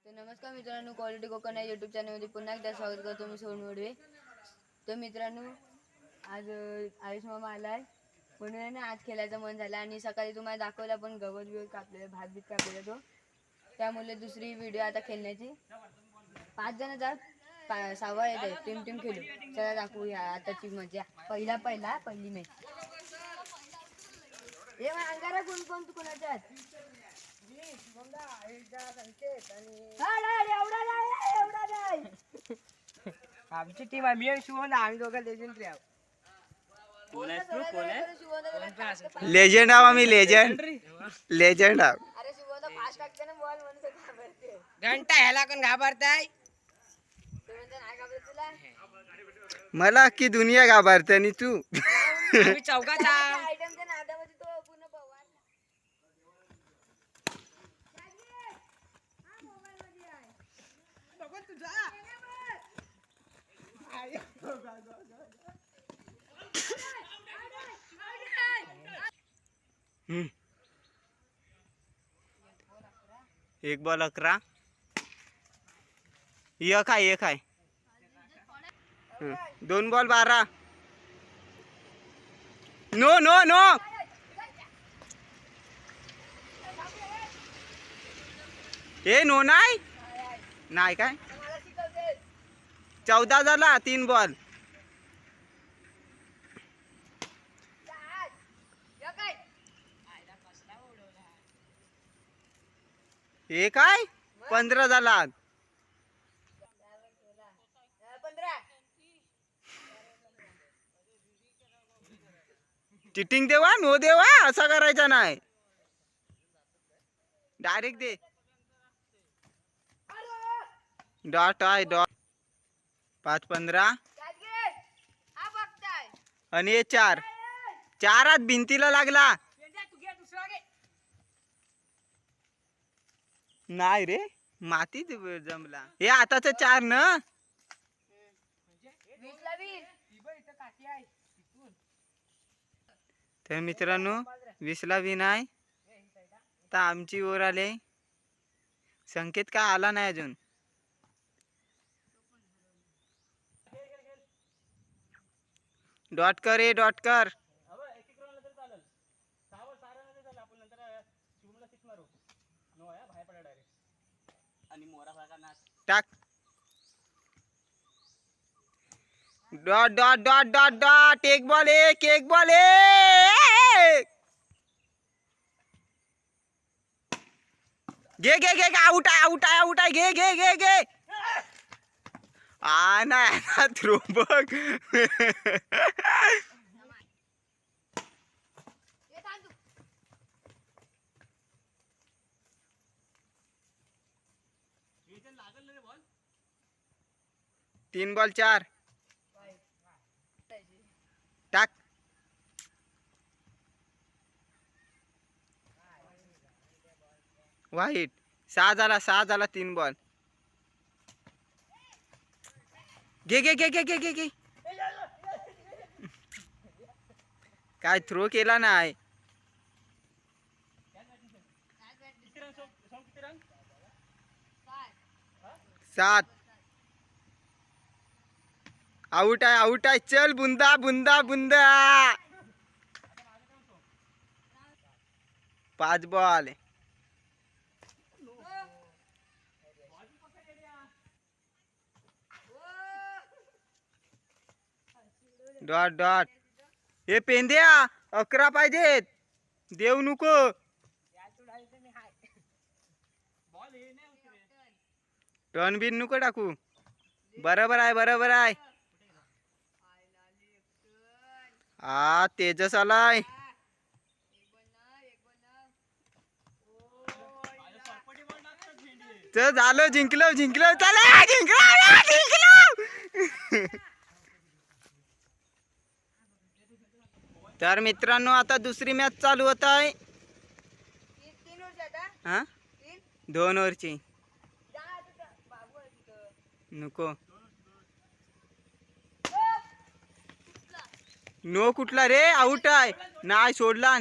तर नमस्कार मित्रांनो, क्वालिटी कोकण या यूट्यूब चॅनलमध्ये पुन्हा एकदा स्वागत करतो मी सोहन वडवे. तर मित्रांनो, आज आयुष मामा आलाय म्हणून आज खेळायचं मन झालं आणि सकाळी तुम्हाला दाखवला पण गवत बिवत कापलेलं, भात बीत कापलेला तो. त्यामुळे दुसरी व्हिडिओ आता खेळण्याची 5 जण जात 6 येते टीम खेळू. चला दाखवूया आताची मजा. पहिली मॅच. हे अंगारा कोण कोण कोणाच्यात आमची टीम आहे. मी आणि शिवम आम्ही दोघं लेजेंड प्लेयर. कोण आहे तू? कोण आहे? लेजेंड आहो आम्ही. लेजेंड आहो. अरे शिवम फास्ट टाकते ना बॉल म्हणून ते घाबरते. घंटा ह्याला कोण घाबरताय? ते म्हणते नाही घाबरत तुला. मला अख्खी दुनिया घाबरते आणि तू. आम्ही चौकात आहोत. आयटमच्या नादामध्ये तो पूर्ण पवार. एक बॉल 11. एक आहे. 2 बॉल 12. नो ए नो नाही काय 14 झाला. 3 बॉल. हे काय 15 झाला. 15. चिटिंग देवा नो देवा असा करायचा नाही. डायरेक्ट दे. डॉट 5-15 आणि हे 4 भिंतीला लागला. नाही रे माती जमला. हे आताच 4 ना. तर मित्रांनो 20ला विन आहे. तर आमची ओर आले. संकेत काय आला नाही अजून. डॉट कर. टाक. डॉट. एक बॉल एक. घे आउट आहे. घे ना थ्रो बघ. तीन बॉल 4. टाक. वाईट. 6 झाला 3 बॉल. घे. काय थ्रो केला नाही. 7. आउट आहे. चल बुंदा. 5 बॉल. डॉट. हे पेंद्या 11 पाहिजेत. देऊ नको. टर्न बिन नको टाकू. बरोबर आहे. तेजस आलाय. चल झालं. जिंकलो. चला जिंकलो. तर मित्रांनो आता दुसरी मॅच चालू होत आहे. 2 ओव्हरची. नको. नो कुठला रे. आउट आहे. नाही सोडला.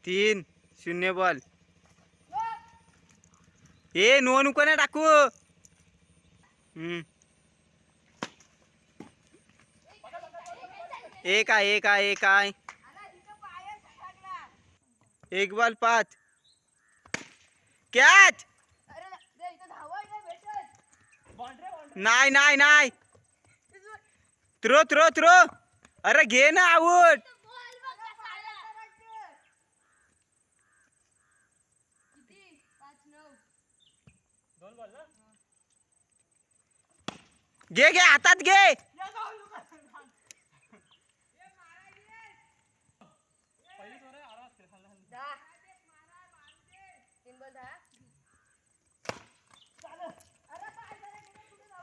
3-0 बॉल. ए नो नको ना टाकू. एक आहे. एक बॉल 5. कॅच. नाही. थ्रो. अरे घे ना आउट. घे हातात घे.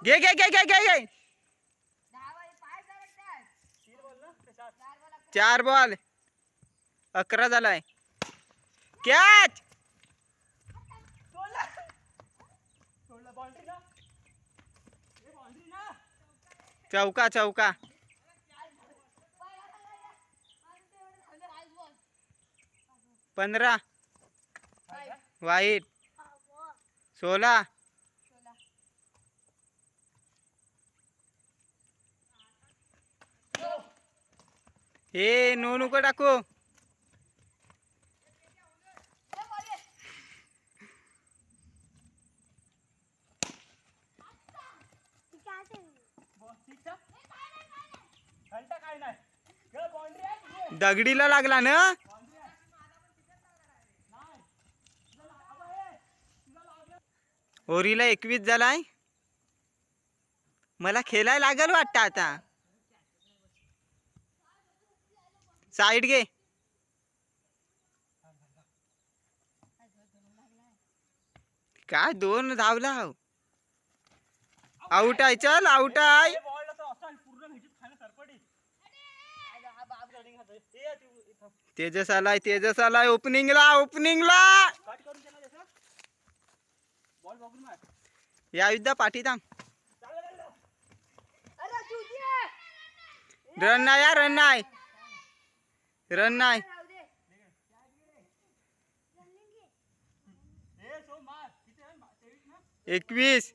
घे. 4 बॉल 11 झालाय. कॅच. चौका. 15 वाईट. 16. ए नको टाकू. दगडीला लागला ना. ओरीला 21 झालाय. मला खेळायला लागल वाटतं आता. साइड घे. काय 2 धावला. आउट आहे. चल आउट आहे. तेजस आलाय ओपनिंगला. या युद्धा पाठी थांब. रन नाही. 21.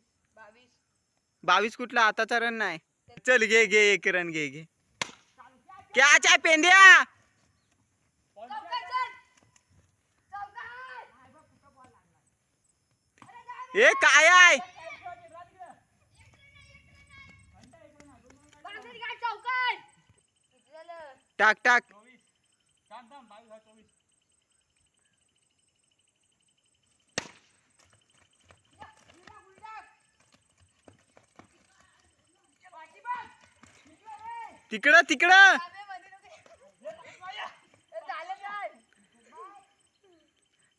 22 कुठला आताचा रन नाही. चल घे 1 रन घे. कॅच आहे पेंड्या. ए काय आहे. टाक. तिकडं.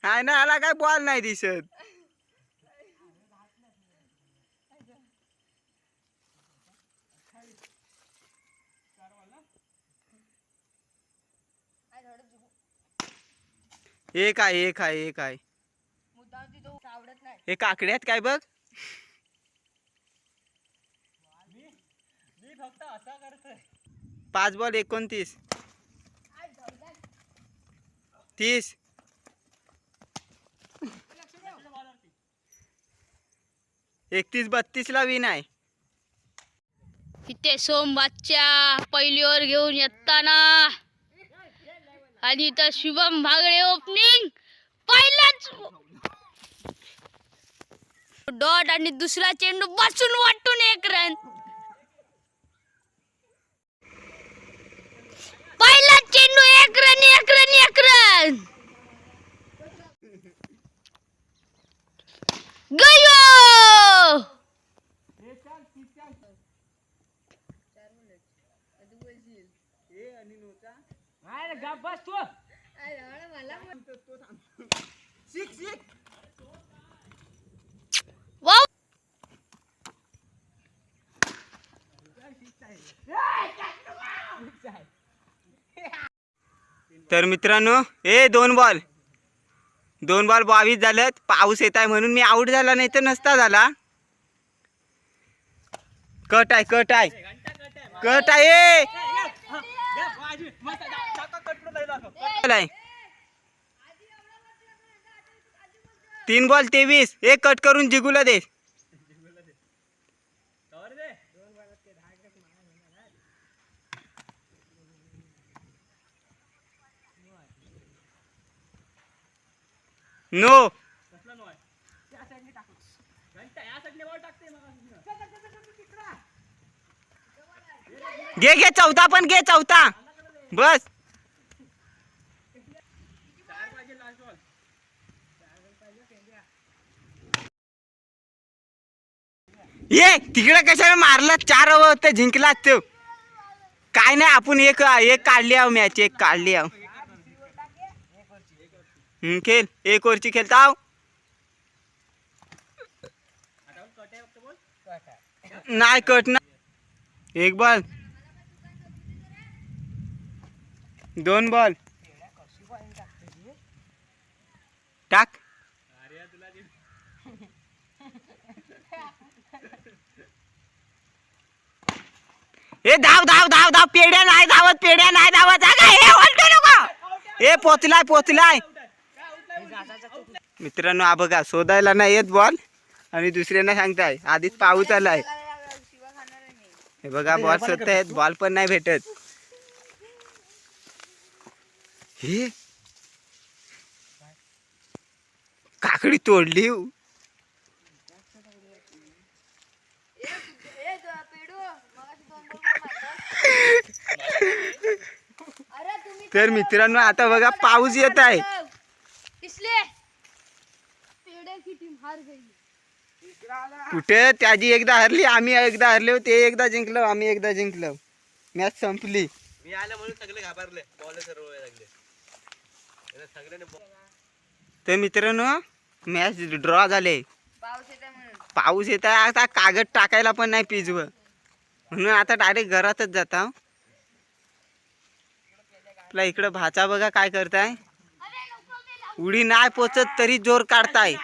हाय ना आला काय बॉल नाही दिसत. एक आहे. हे काकड्यात काय बघ. मी फक्त असा करतोय. 5 बॉल 29. 30. 31-32 ला विन आहे. इथे सोमवारच्या पहिली ओव्हर घेऊन येताना आणि इथं शुभम भागडे ओपनिंग. पहिलाच डॉट आणि दुसरा चेंडू बसून वाटून 1 रन. पहिला चेंडू 1 रन. गयो. बस तू. वाव. तर मित्रांनो 2 बॉल 22 झालेत. पाऊस येत आहे म्हणून मी आउट झाला, नाही तर नसता झाला. कट आहे. 3 बॉल 23. एक कट करून जिगूला दे. तवर दे. नो. कसला नो आहे त्या साईडने टाकू घंटा या साईडने बॉल टाकते मग घे घे चौथा पण घे चौथा. बस. चार पाहिजे लास्ट बॉल ये तिकडे कशाला मारला 4 ओव्हर होते जिंकलाच तो. काय नाही आपण एक काढली आहो मॅच एक काढली आहो. खेळ 1 ओव्हरची खेळता आहो. नाही कट ना. 1 बॉल 2 बॉल टाक. ए धाव धाव धाव धाव. पेड्या नाही धावत ए पोचलाय. मित्रांनो हा बघा शोधायला नाही येत बॉल आणि दुसऱ्यांना सांगताय आधीच पाऊस आलाय. हे बघा बॉल शोधतायत बॉल पण नाही भेटत. हे काकडी तोडली. तर मित्रांनो आता बघा पाऊस येत आहे. कुठे त्याची एकदा हरली आम्ही एकदा हरलो. ते एकदा जिंकलो आम्ही एकदा जिंकलो. मॅच संपली. मी आलं म्हणून सगळे घाबरले बॉल सर्व लागले सगळ्यांनी. तर मित्रांनो मॅच ड्रॉ झाले. पाऊस येते म्हणून. पाऊस येत आहे. आता कागद टाकायला पण नाही पिजव म्हणून आता डायरेक्ट घरातच जाता. आपला इकडं भाचा बघा काय करताय. उडी नाही पोचत तरी जोर काढताय.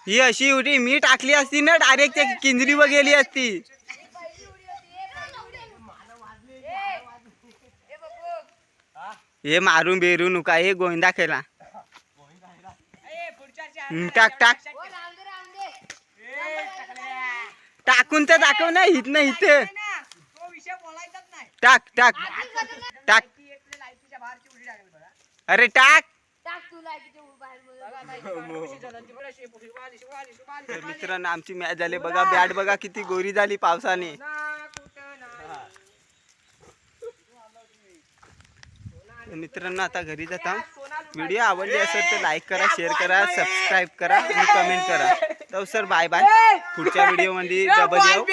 ही अशी उडी मी टाकली असती ना डायरेक्ट त्या किंजरीवर गेली असती. हे मारून बेरू नका. हे गोविंदा खेळा. टाक टाक टाकून तर दाखव ना हित ना इथे. टाक टाक टाक. अरे टाक. तर मित्रांनो आमची मॅच झाली बघा. बॅट बघा किती गोरी झाली पावसाने. मित्रांनो आता घरी जाता. व्हिडिओ आवडली असेल तर लाईक करा, शेअर करा, सबस्क्राईब करा आणि कमेंट करा. तर सर बाय बाय. पुढच्या व्हिडिओ मध्ये डबल येऊ.